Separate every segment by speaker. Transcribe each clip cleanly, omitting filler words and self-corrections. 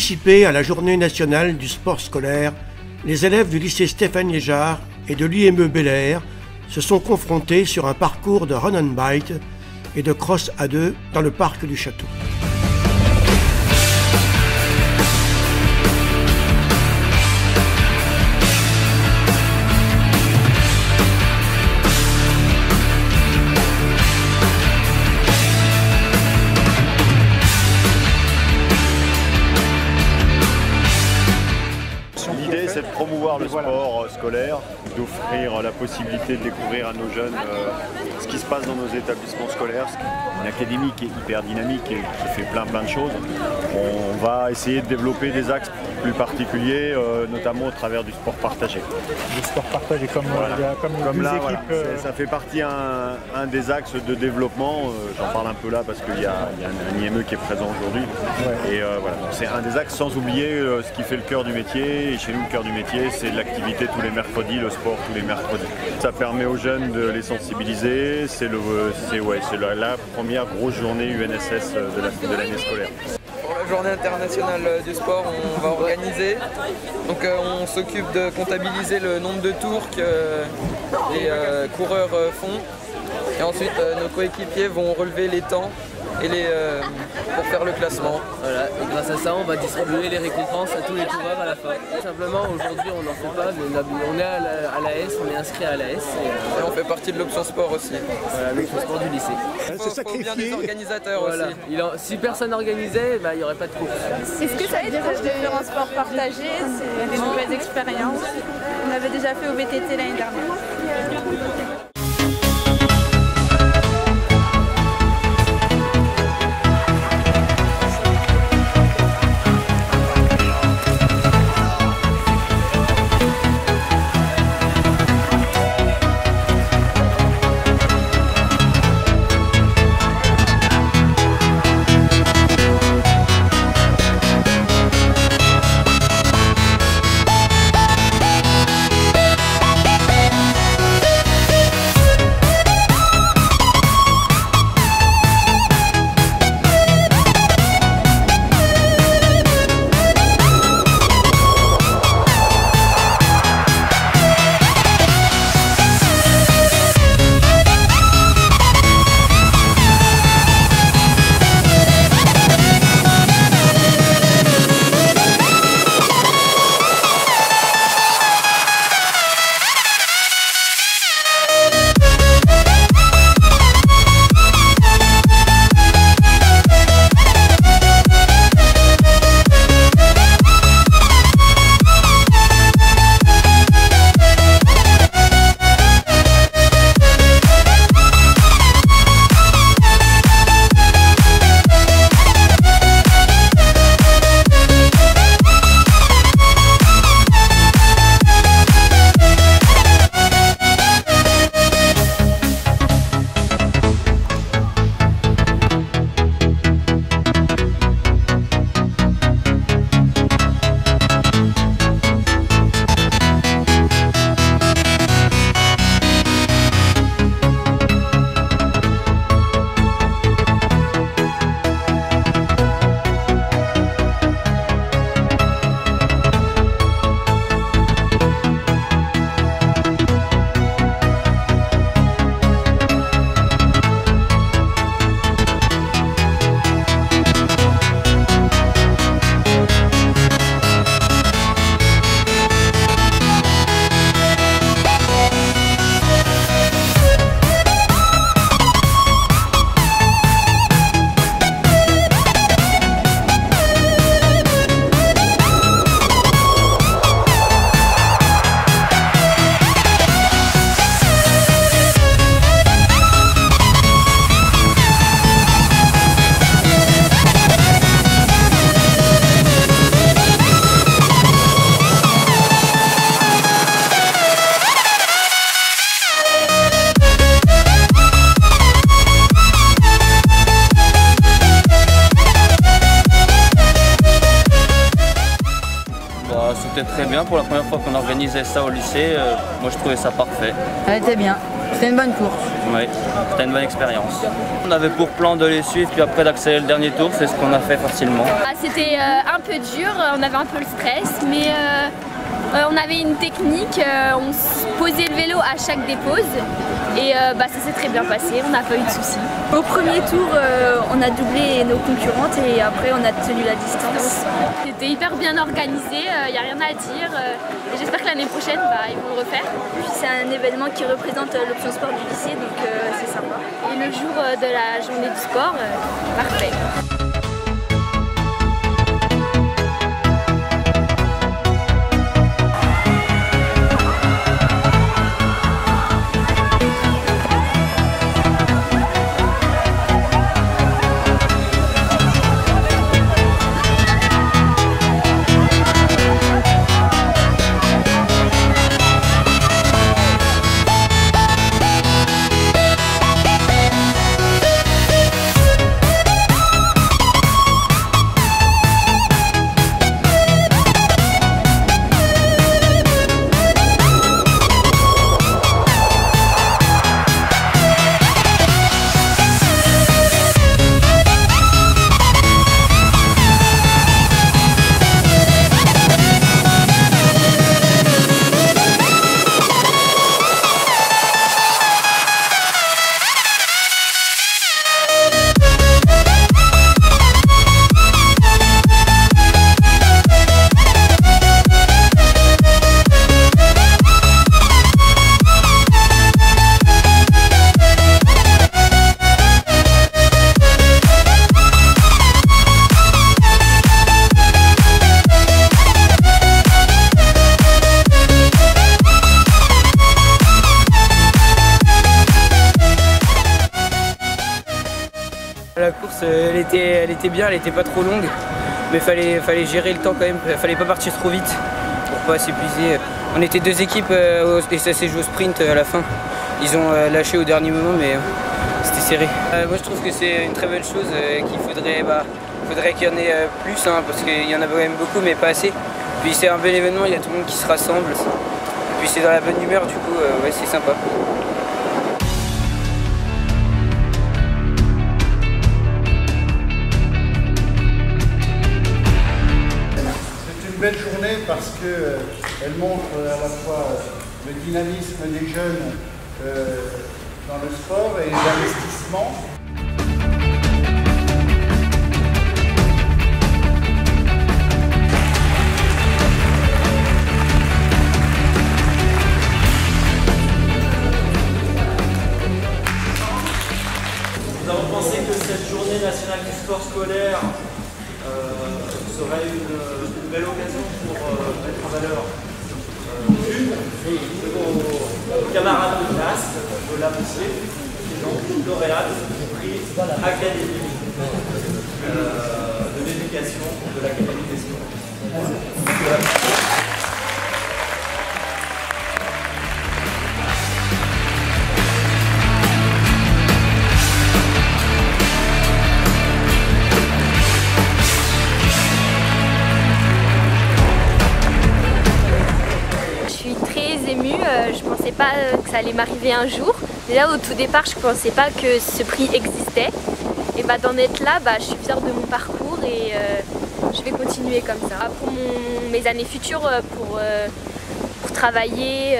Speaker 1: participer à la journée nationale du sport scolaire, les élèves du lycée Stéphane Liégeard et de l'IME Bel Air se sont confrontés sur un parcours de run and bike et de cross à deux dans le parc du château.
Speaker 2: L'idée, c'est de promouvoir le sport scolaire, d'offrir la possibilité de découvrir à nos jeunes ce qui se passe dans nos établissements scolaires. Une académie qui est hyper dynamique et qui fait plein de choses. On va essayer de développer des axes plus particuliers, notamment au travers du sport partagé.
Speaker 3: Le sport partagé comme là,
Speaker 2: voilà. Ça fait partie un des axes de développement. J'en parle un peu là parce qu'il y a un IME qui est présent aujourd'hui. Ouais. Et voilà, c'est un des axes sans oublier ce qui fait le cœur du métier. Et chez nous, le cœur du métier, c'est l'activité tous les mercredis, le sport tous les mercredis. Ça permet aux jeunes de les sensibiliser. C'est la première grosse journée UNSS de l'année scolaire.
Speaker 4: Pour la journée internationale du sport, on va organiser. Donc on s'occupe de comptabiliser le nombre de tours que les coureurs font. Et ensuite nos coéquipiers vont relever les temps et pour faire le classement.
Speaker 5: Voilà, et grâce à ça, on va distribuer les récompenses à tous les coureurs à la fin. Simplement, aujourd'hui, on n'en fait pas, mais on est à l'AS, on est inscrit à l'AS.
Speaker 4: Et on fait partie de l'option sport aussi.
Speaker 5: Voilà, l'option sport du lycée.
Speaker 4: Il faut bien des organisateurs aussi.
Speaker 5: Si personne n'organisait, il n'y aurait pas de course.
Speaker 6: Est-ce que ça aide de faire un sport partagé? C'est des nouvelles expériences. On avait déjà fait au VTT l'année dernière.
Speaker 7: C'était très bien pour la première fois qu'on organisait ça au lycée. Moi je trouvais ça parfait.
Speaker 8: Elle était bien, c'était une bonne course.
Speaker 7: Oui, c'était une bonne expérience. On avait pour plan de les suivre puis après d'accélérer le dernier tour, c'est ce qu'on a fait facilement.
Speaker 9: C'était un peu dur, on avait un peu le stress, mais on avait une technique, on posait le vélo à chaque dépose et ça s'est très bien passé, on n'a pas eu de soucis.
Speaker 6: Au premier tour, on a doublé nos concurrentes et après on a tenu la distance.
Speaker 9: C'était hyper bien organisé, il n'y a rien à dire et j'espère que l'année prochaine ils vont le refaire.
Speaker 6: C'est un événement qui représente l'option sport du lycée, donc c'est sympa.
Speaker 9: Et le jour de la journée du sport, parfait.
Speaker 10: La course, elle était bien, elle était pas trop longue, mais fallait gérer le temps quand même, fallait pas partir trop vite pour pas s'épuiser. On était deux équipes et ça s'est joué au sprint à la fin. Ils ont lâché au dernier moment, mais c'était serré. Moi je trouve que c'est une très belle chose, qu'il faudrait qu'il y en ait plus, parce qu'il y en a quand même beaucoup, mais pas assez. Puis c'est un bel événement, il y a tout le monde qui se rassemble. Et puis c'est dans la bonne humeur, du coup, ouais, c'est sympa.
Speaker 11: Belle journée parce qu'elle montre à la fois le dynamisme des jeunes dans le sport et l'investissement.
Speaker 12: Nous avons pensé que cette journée nationale du sport scolaire serait une belle occasion pour mettre en valeur une de vos camarades de classe de la lycée, qui est donc lauréate du prix académique de l'éducation de l'Académie des sports.
Speaker 9: Je pensais pas que ça allait m'arriver un jour. Déjà au tout départ, je pensais pas que ce prix existait. Et d'en être là, je suis fière de mon parcours et je vais continuer comme ça. Pour mes années futures, pour travailler,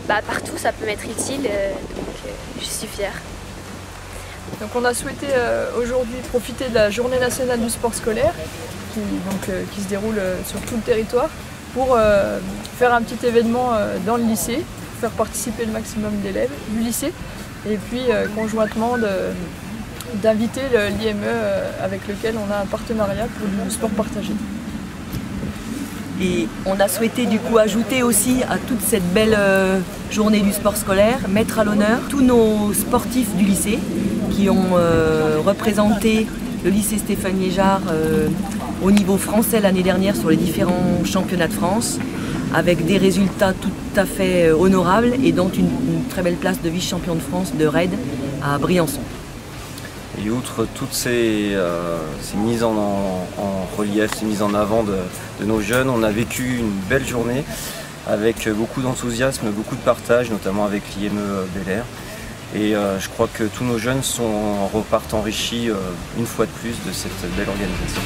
Speaker 9: partout, ça peut m'être utile. Donc je suis fière.
Speaker 13: Donc on a souhaité aujourd'hui profiter de la journée nationale du sport scolaire qui se déroule sur tout le territoire pour faire un petit événement dans le lycée, faire participer le maximum d'élèves du lycée et puis conjointement d'inviter l'IME avec lequel on a un partenariat pour du sport partagé.
Speaker 8: Et on a souhaité du coup ajouter aussi à toute cette belle journée du sport scolaire, mettre à l'honneur tous nos sportifs du lycée qui ont représenté le lycée Stéphane Liégeard au niveau français l'année dernière sur les différents championnats de France, avec des résultats tout à fait honorables et dont une très belle place de vice-champion de France de raid à Briançon.
Speaker 7: Et outre toutes ces mises en
Speaker 14: relief, ces mises en avant de nos jeunes. On a vécu une belle journée avec beaucoup d'enthousiasme, beaucoup de partage, notamment avec l'IME Bel Air. Et je crois que tous nos jeunes repartent enrichis une fois de plus de cette belle organisation.